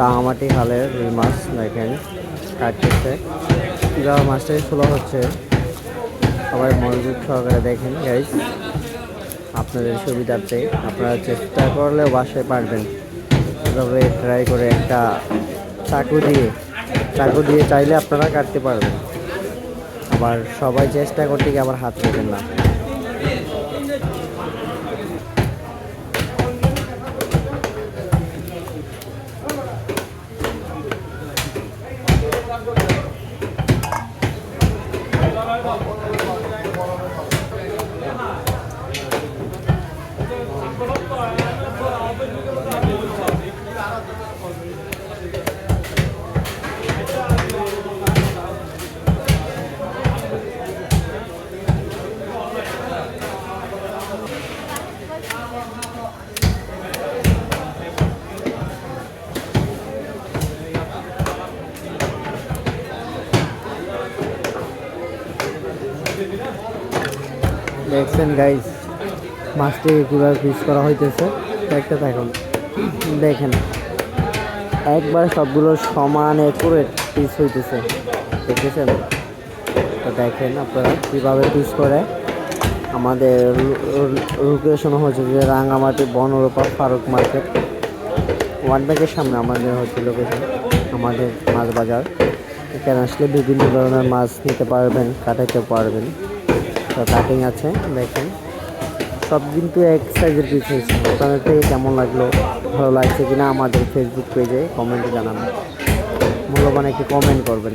রাঙামাটি খালের রুই মাছ দেখেন কাটতেছে, কীভাবে মাছটাকে খোলা হচ্ছে সবাই মনোযোগ সহকারে দেখেন গাইস। আপনাদের সুবিধার্থে আপনারা চেষ্টা করলেও বাসায় পারবেন এভাবে ট্রাই করে একটা চাকু দিয়ে চাইলে আপনারা কাটতে পারবেন। আবার সবাই চেষ্টা করতে গিয়ে আবার হাত দেবেন না। দেখছেন গাইস মাছটিকে কীভাবে পিস করা হইতেছে দেখতে থাকুন। দেখেন একবার সবগুলো সমান একুরেট পিস হইতেছে, দেখেছেন? তো দেখেন আপনারা কীভাবে পিস করে। আমাদের লোকেশন হচ্ছে যে রাঙামাটি বনরূপা ফারুক মার্কেট, ওয়ান ব্যাগের সামনে আমাদের হচ্ছে লোকেশন, আমাদের মাছ বাজার। এখানে আসলে বিভিন্ন ধরনের মাছ নিতে পারবেন, কাটাইতে পারবেন। তো কাটিং আছে দেখেন, সব কিন্তু এক সাইজের পিস হয়েছে। আপনাদের থেকে কেমন লাগলো, ভালো লাগছে কিনা আমাদের ফেসবুক পেজে কমেন্টে জানাবেন, মূল্যবান একটি কমেন্ট করবেন।